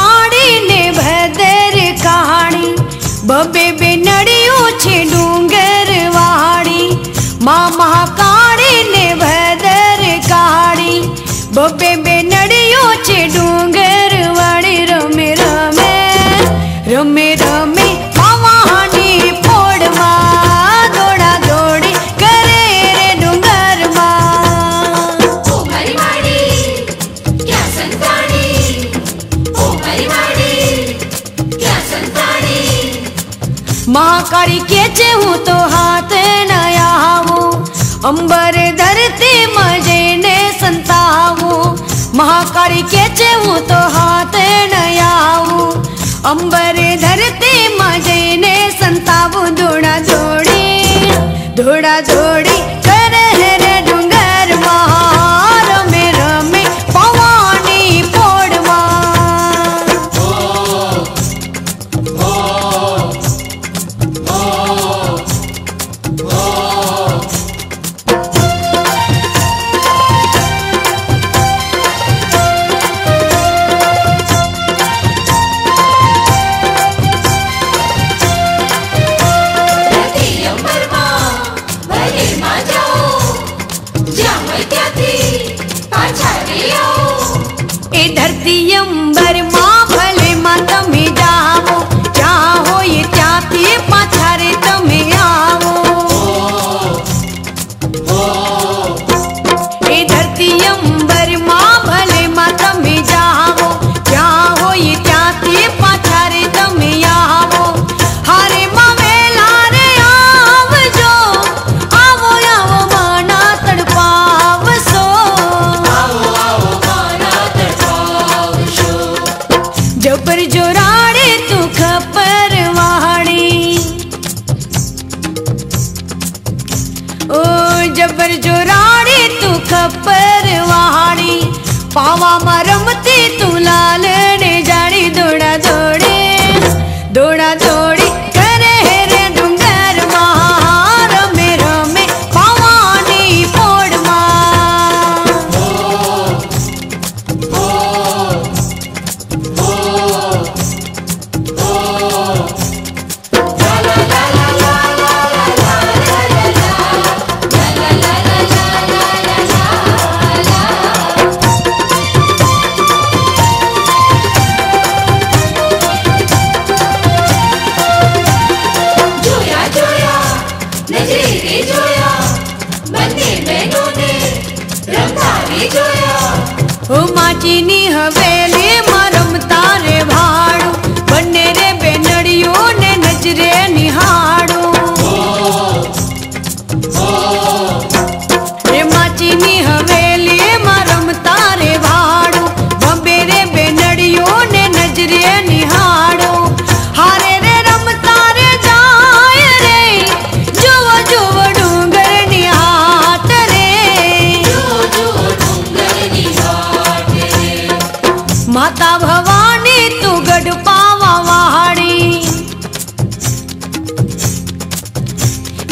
महाकाળી ने भदर कहानी बबे बेनड़ियों छे डूंगर वाड़ी। माँ महाकाળી ने भदर कहानी बबे बेनड़ियों छे डूंगर वाड़ी। रमे रमे रमे रमे पवानी पोड़मा दौड़ा दौड़ी करे रे डूंगर माँ। ओ मारी वाड़ी क्या संतानी, ओ मारी वाड़ी क्या संतानी। महाकाળી के छे हूँ तो हाथ न आवूं, अंबर धरती मजे ने संतावूं। महाकाળી के छे हूँ तो हाथ न आवूं, अंबर धरती मजे ने संतावूं। दौड़ा दौड़ी दौड़ा दौड़ी करे रे डूंगर माँ। रमे रमे पवानी पोड़मा। धरती अंबर माँ भले माँ जाओ, ज्યાં હોય ત્યાંથી પાછા રે આવો। ए धरती अंबर माँ भले माँ तमे जावो, ज्યાં હોય ત્યાંથી પાછા રે તમે આવો। ए धरती अंबर माँ भले माँ तमे जावो, ज्યાં હોય ત્યાંથી પાછા રે તમે આવો। હારે માં વેલા રે આવજો, આવો આવો માના તડપાવશો। जबर जोराड़े तू खपर वाड़ी, ओ जबर जोराड़े तू खपर वाड़ी। पावा में रमती तू लाल ने जाड़ी। दौड़ा दौड़े दौड़ा दौड़ी करे रे डूंगर माँ। रमे रमे पवानी पोड़मा। જોયા જોયા નજરે રે જોયા, બંને બહેનોને રમતા રે જોયા। ओ माचीनी हवेली में रमता रे भाड़ू, बन्ने रे बेनड़ियों ने नजरे निहाड़ू। रे माचीनी हवेली में रमता रे भाड़ू, बबे रे बेनड़ियों ने नजरे निहाड़ू। हारे रे रमता रे जाय रे, जुव जुव डूंगर निहात रे। माता भवानी तू गढ़ पावा वाड़ी,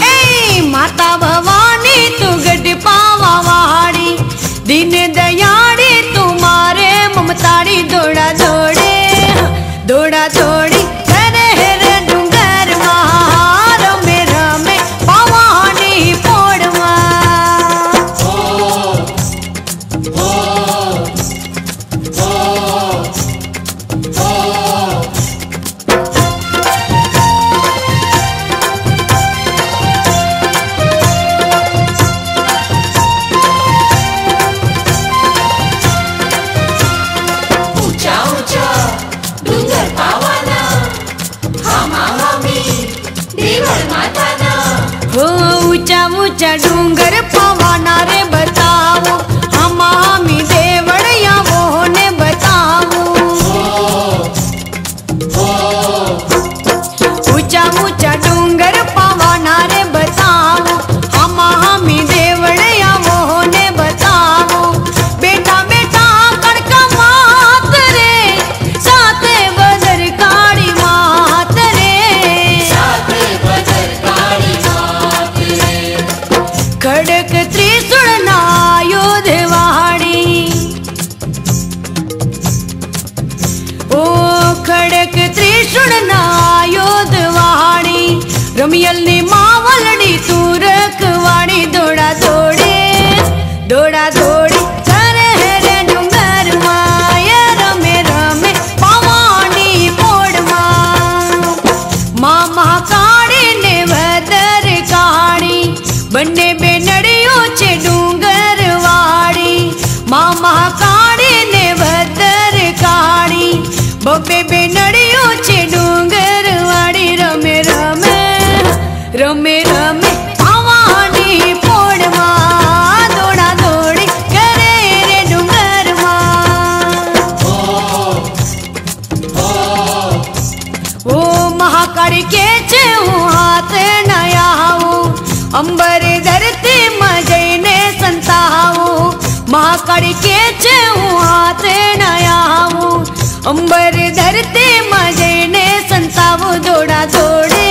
ए माता भवानी तू गढ़ पावा वाड़ी। दीन दयाड़ी तुम्हारे ममताड़ी। दौड़ा दौड़े दौड़ा दौड़ी करे रे डूंगर माँ। रमे रमे पवानी पोड़मा। ઊંચા ઊંચા ડુંગર પાવાના, હામા હામી દેવળ માતાના। हो ऊंचा ऊंचा डूंगर पवाना रे बताओ, हम हामी देवड़िया वो ने बताओ। ऊंचा ऊंचा डूंगर पवाना रे बताओ, हम हामी देवड़िया वो ने बताओ। बेटा बेटा कड़का मात रे, साथे बदर काड़ी मात रे। સાથે બદર કાળી માત રે। खड़क त्रिशूल खड़क त्रिशूल ना आयुध वाणी रमियल ने मावलड़ी तू रखवाड़ी दौड़ा दौड़े करे रे डूंगर माया रमे रमे पवानी पोड़ माँ महाकाड़ी ने भदर काड़ी बन्ने बेनड़ियों चे डूंगर वाड़ी माँ महाकाड़ी ने भदर काड़ी बब्बे बेनड़ियों चे डूंगर वाड़ी रमे रमे रमे रमे पवानी पोड़ माँ दौड़ा दौड़ी करे रे डूंगर ओ महाकाड़ी के चे हाथ नयाऊ अंबर धरती मजने संताऊ महाकाड़ी के चे हाथ नयाऊ अंबर धरती मजने संताऊ दौड़ा दौड़ी